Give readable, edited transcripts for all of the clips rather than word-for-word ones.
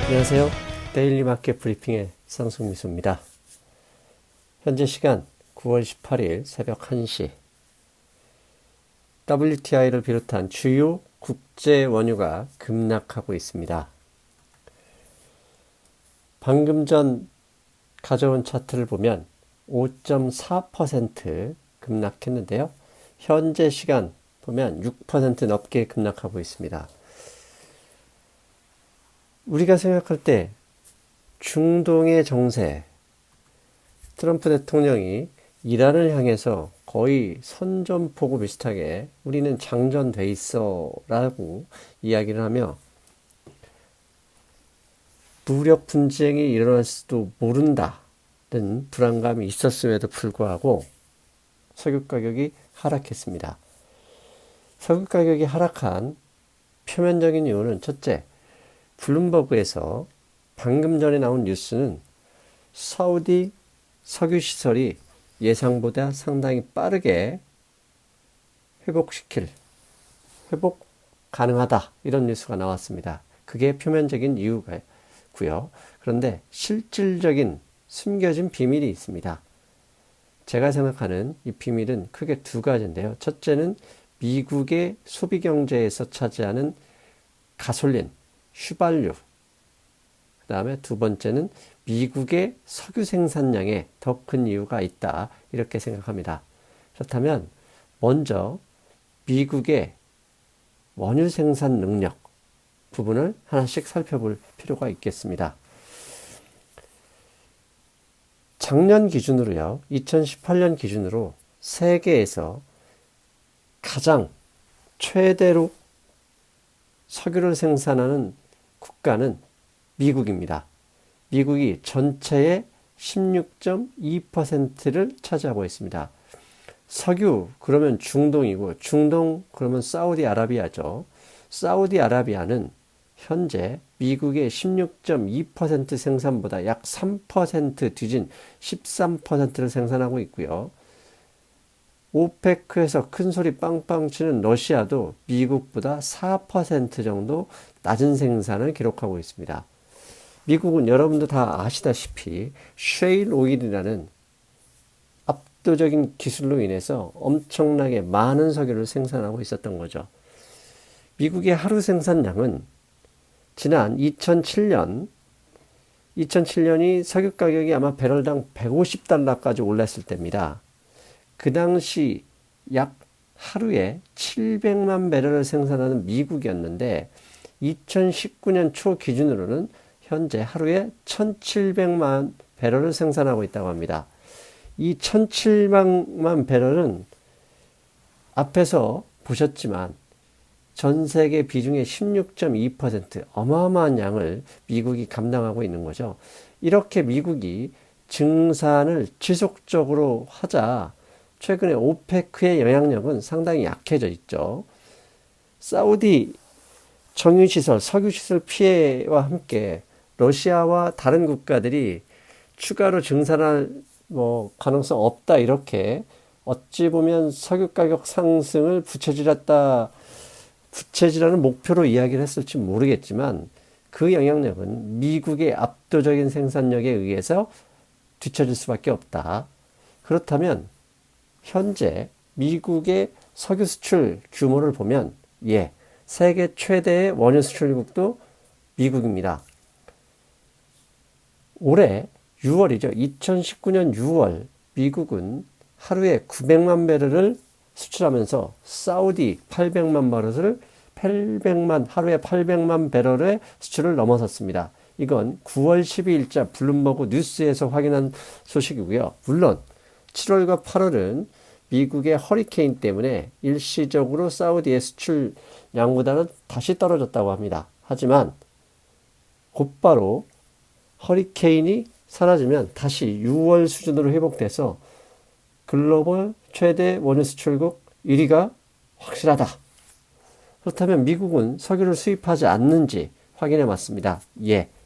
안녕하세요. 데일리 마켓 브리핑의 상승미수입니다. 현재 시간 9월 18일 새벽 1시 WTI를 비롯한 주요 국제 원유가 급락하고 있습니다. 방금 전 가져온 차트를 보면 5.4% 급락했는데요. 현재 시간 보면 6% 넘게 급락하고 있습니다. 우리가 생각할 때 중동의 정세, 트럼프 대통령이 이란을 향해서 거의 선전포고 비슷하게 우리는 장전돼 있어 라고 이야기를 하며 무력 분쟁이 일어날지도 모른다는 불안감이 있었음에도 불구하고 석유 가격이 하락했습니다. 석유 가격이 하락한 표면적인 이유는 첫째, 블룸버그에서 방금 전에 나온 뉴스는 사우디 석유 시설이 예상보다 상당히 빠르게 회복 가능하다 이런 뉴스가 나왔습니다. 그게 표면적인 이유고요. 그런데 실질적인 숨겨진 비밀이 있습니다. 제가 생각하는 이 비밀은 크게 두 가지인데요. 첫째는 미국의 소비 경제에서 차지하는 가솔린, 휘발유, 그 다음에 두 번째는 미국의 석유 생산량에 더 큰 이유가 있다 이렇게 생각합니다. 그렇다면 먼저 미국의 원유 생산 능력 부분을 하나씩 살펴볼 필요가 있겠습니다. 작년 기준으로요, 2018년 기준으로 세계에서 가장 최대로 석유를 생산하는 국가는 미국입니다. 미국이 전체의 16.2%를 차지하고 있습니다. 석유 그러면 중동이고, 중동 그러면 사우디아라비아죠. 사우디아라비아는 현재 미국의 16.2% 생산보다 약 3% 뒤진 13%를 생산하고 있고요. 오페크에서 큰 소리 빵빵 치는 러시아도 미국보다 4% 정도 낮은 생산을 기록하고 있습니다. 미국은 여러분도 다 아시다시피 쉐일 오일이라는 압도적인 기술로 인해서 엄청나게 많은 석유를 생산하고 있었던 거죠. 미국의 하루 생산량은 지난 2007년이 석유 가격이 아마 배럴당 150달러까지 올랐을 때입니다. 그 당시 약 하루에 700만 배럴을 생산하는 미국이었는데 2019년 초 기준으로는 현재 하루에 1700만 배럴을 생산하고 있다고 합니다. 이 1700만 배럴은 앞에서 보셨지만 전 세계 비중의 16.2% 어마어마한 양을 미국이 감당하고 있는 거죠. 이렇게 미국이 증산을 지속적으로 하자 최근에 오페크의 영향력은 상당히 약해져 있죠. 사우디 정유시설, 석유시설 피해와 함께 러시아와 다른 국가들이 추가로 증산할 가능성 없다 이렇게 어찌 보면 석유 가격 상승을 부채질하는 목표로 이야기를 했을지 모르겠지만 그 영향력은 미국의 압도적인 생산력에 의해서 뒤처질 수밖에 없다. 그렇다면 현재 미국의 석유 수출 규모를 보면 세계 최대의 원유 수출국도 미국입니다. 올해 6월이죠. 2019년 6월 미국은 하루에 900만 배럴을 수출하면서 사우디 800만 배럴을 하루에 800만 배럴의 수출을 넘어섰습니다. 이건 9월 12일자 블룸버그 뉴스에서 확인한 소식이고요. 물론 7월과 8월은 미국의 허리케인 때문에 일시적으로 사우디의 수출량보다는 다시 떨어졌다고 합니다. 하지만 곧바로 허리케인이 사라지면 다시 6월 수준으로 회복돼서 글로벌 최대 원유 수출국 1위가 확실하다. 그렇다면 미국은 석유를 수입하지 않는지 확인해 봤습니다.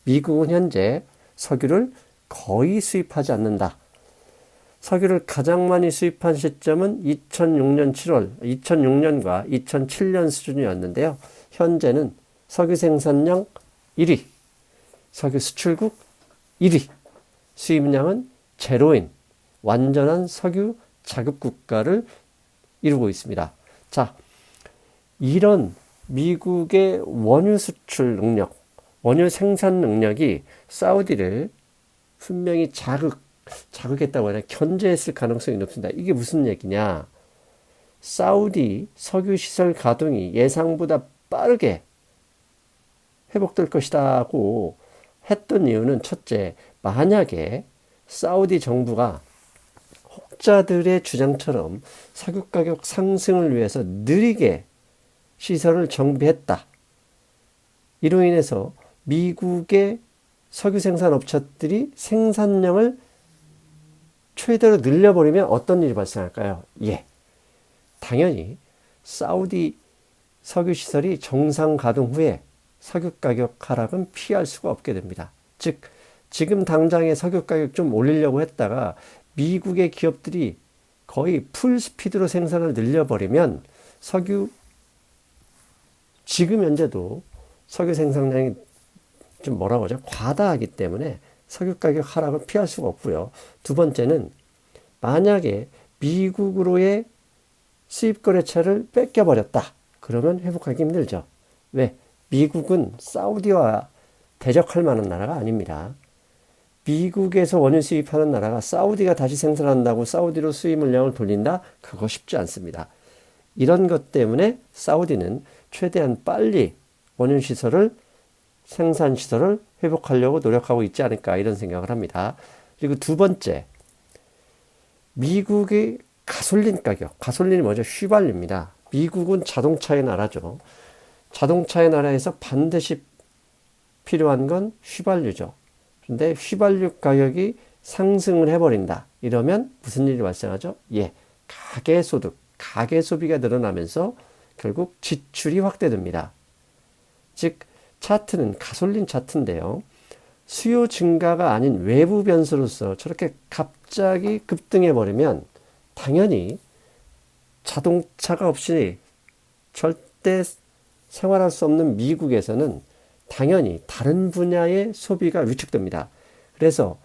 미국은 현재 석유를 거의 수입하지 않는다. 석유를 가장 많이 수입한 시점은 2006년 7월, 2006년과 2007년 수준이었는데요. 현재는 석유 생산량 1위, 석유 수출국 1위, 수입량은 제로인 완전한 석유 자급 국가를 이루고 있습니다. 자, 이런 미국의 원유 수출 능력, 원유 생산 능력이 사우디를 분명히 자극했다고 하냐, 견제했을 가능성이 높습니다. 이게 무슨 얘기냐? 사우디 석유 시설 가동이 예상보다 빠르게 회복될 것이라고 했던 이유는 첫째, 만약에 사우디 정부가 혹자들의 주장처럼 석유 가격 상승을 위해서 느리게 시설을 정비했다. 이로 인해서 미국의 석유 생산 업체들이 생산량을 최대로 늘려버리면 어떤 일이 발생할까요? 예. 당연히 사우디 석유 시설이 정상 가동 후에 석유 가격 하락은 피할 수가 없게 됩니다. 즉, 지금 당장에 석유 가격 좀 올리려고 했다가 미국의 기업들이 거의 풀 스피드로 생산을 늘려버리면 지금 현재도 석유 생산량이 좀 뭐라고 하죠? 과다하기 때문에 석유 가격 하락을 피할 수가 없고요. 두 번째는 만약에 미국으로의 수입 거래처를 뺏겨버렸다. 그러면 회복하기 힘들죠. 왜? 미국은 사우디와 대적할 만한 나라가 아닙니다. 미국에서 원유 수입하는 나라가 사우디가 다시 생산한다고 사우디로 수입 물량을 돌린다? 그거 쉽지 않습니다. 이런 것 때문에 사우디는 최대한 빨리 원유 시설을, 생산 시설을 회복하려고 노력하고 있지 않을까 이런 생각을 합니다. 그리고 두 번째, 미국의 가솔린 가격, 가솔린이 뭐죠? 휘발유입니다. 미국은 자동차의 나라죠. 자동차의 나라에서 반드시 필요한 건 휘발유죠. 근데 휘발유 가격이 상승을 해버린다. 이러면 무슨 일이 발생하죠? 예, 가계소득, 가계소비가 늘어나면서 결국 지출이 확대됩니다. 즉, 차트는 가솔린 차트인데요. 수요 증가가 아닌 외부 변수로서 저렇게 갑자기 급등해버리면 당연히 자동차가 없이 절대 생활할 수 없는 미국에서는 당연히 다른 분야의 소비가 위축됩니다. 그래서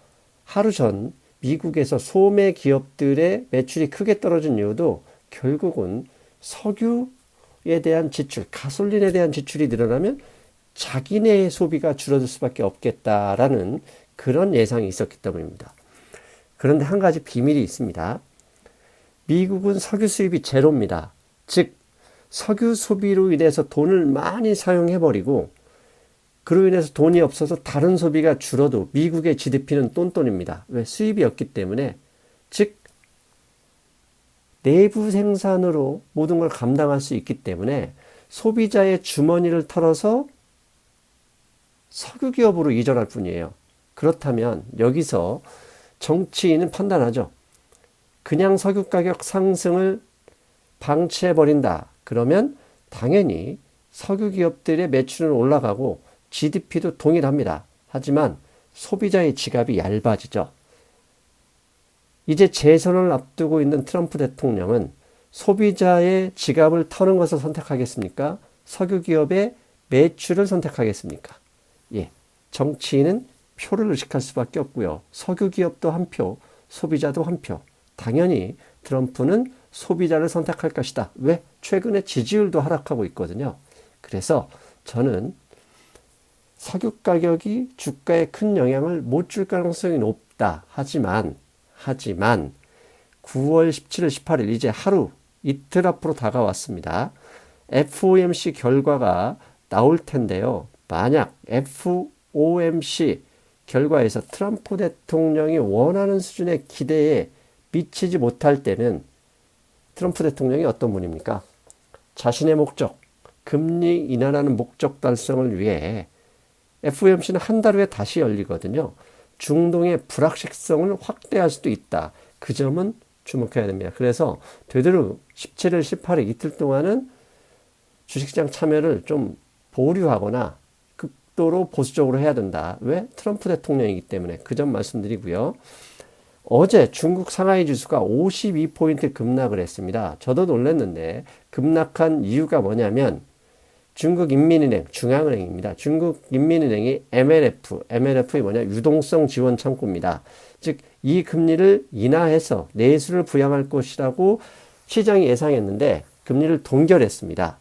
하루 전 미국에서 소매 기업들의 매출이 크게 떨어진 이유도 결국은 석유에 대한 지출, 가솔린에 대한 지출이 늘어나면 자기네의 소비가 줄어들 수밖에 없겠다라는 그런 예상이 있었기 때문입니다. 그런데 한 가지 비밀이 있습니다. 미국은 석유 수입이 제로입니다. 즉, 석유 소비로 인해서 돈을 많이 사용해버리고 그로 인해서 돈이 없어서 다른 소비가 줄어도 미국의 GDP는 똔똔입니다. 왜? 수입이 없기 때문에. 즉, 내부 생산으로 모든 걸 감당할 수 있기 때문에 소비자의 주머니를 털어서 석유 기업으로 이전할 뿐이에요. 그렇다면 여기서 정치인은 판단하죠. 그냥 석유 가격 상승을 방치해버린다. 그러면 당연히 석유 기업들의 매출은 올라가고 GDP도 동일합니다. 하지만 소비자의 지갑이 얇아지죠. 이제 재선을 앞두고 있는 트럼프 대통령은 소비자의 지갑을 터는 것을 선택하겠습니까? 석유 기업의 매출을 선택하겠습니까? 예, 정치인은 표를 의식할 수밖에 없고요. 석유 기업도 한 표, 소비자도 한 표. 당연히 트럼프는 소비자를 선택할 것이다. 왜? 최근에 지지율도 하락하고 있거든요. 그래서 저는 석유 가격이 주가에 큰 영향을 못 줄 가능성이 높다. 하지만 9월 17일, 18일 이제 이틀 앞으로 다가왔습니다. FOMC 결과가 나올 텐데요. 만약 FOMC 결과에서 트럼프 대통령이 원하는 수준의 기대에 미치지 못할 때는 트럼프 대통령이 어떤 분입니까? 자신의 목적, 금리 인하라는 목적 달성을 위해 FOMC는 한 달 후에 다시 열리거든요. 중동의 불확실성을 확대할 수도 있다. 그 점은 주목해야 됩니다. 그래서 되도록 17일, 18일 이틀 동안은 주식시장 참여를 좀 보류하거나 극도로 보수적으로 해야 된다. 왜? 트럼프 대통령이기 때문에. 그 점 말씀드리고요. 어제 중국 상하이 지수가 52포인트 급락을 했습니다. 저도 놀랐는데 급락한 이유가 뭐냐면 중국인민은행, 중앙은행입니다. 중국인민은행이 MLF이 뭐냐? 유동성 지원 창구입니다. 즉, 이 금리를 인하해서 내수를 부양할 것이라고 시장이 예상했는데 금리를 동결했습니다.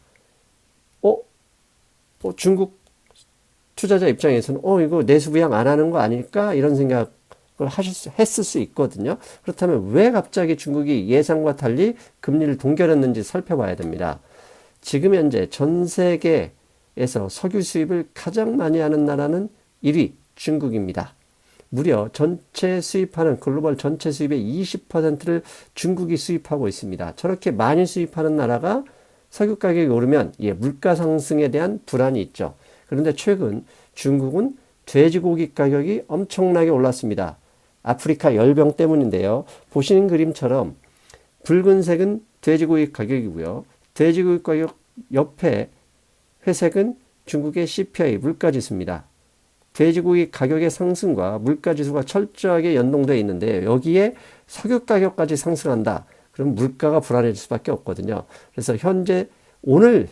중국 투자자 입장에서는 이거 내수 부양 안 하는 거 아닐까? 이런 생각을 했을 수 있거든요. 그렇다면 왜 갑자기 중국이 예상과 달리 금리를 동결했는지 살펴봐야 됩니다. 지금 현재 전 세계에서 석유 수입을 가장 많이 하는 나라는 1위 중국입니다. 무려 전체 수입하는 글로벌 전체 수입의 20%를 중국이 수입하고 있습니다. 저렇게 많이 수입하는 나라가 석유 가격이 오르면 물가 상승에 대한 불안이 있죠. 그런데 최근 중국은 돼지고기 가격이 엄청나게 올랐습니다. 아프리카 열병 때문인데요. 보시는 그림처럼 붉은색은 돼지고기 가격이고요. 돼지고기 가격 옆에 회색은 중국의 CPI 물가지수입니다. 돼지고기 가격의 상승과 물가지수가 철저하게 연동되어 있는데 여기에 석유 가격까지 상승한다. 그럼 물가가 불안해질 수밖에 없거든요. 그래서 현재 오늘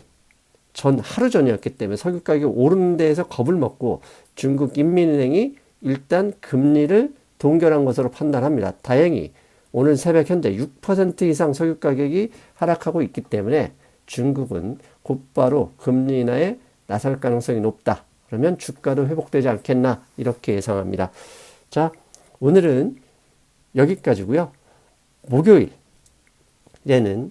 하루 전이었기 때문에 석유 가격이 오르는 데에서 겁을 먹고 중국 인민은행이 일단 금리를 동결한 것으로 판단합니다. 다행히 오늘 새벽 현재 6% 이상 석유 가격이 하락하고 있기 때문에 중국은 곧바로 금리 인하에 나설 가능성이 높다. 그러면 주가도 회복되지 않겠나 이렇게 예상합니다. 자, 오늘은 여기까지고요. 목요일에는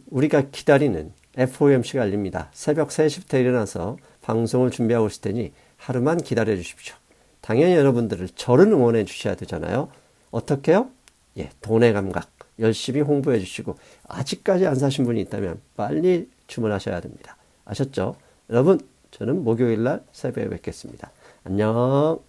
우리가 기다리는 FOMC가 열립니다. 새벽 3시부터 일어나서 방송을 준비하고 있을 테니 하루만 기다려 주십시오. 당연히 여러분들을 저를 응원해 주셔야 되잖아요. 어떻게요? 돈의 감각 열심히 홍보해 주시고 아직까지 안 사신 분이 있다면 빨리 주문하셔야 됩니다. 아셨죠? 여러분, 저는 목요일날 새벽에 뵙겠습니다. 안녕.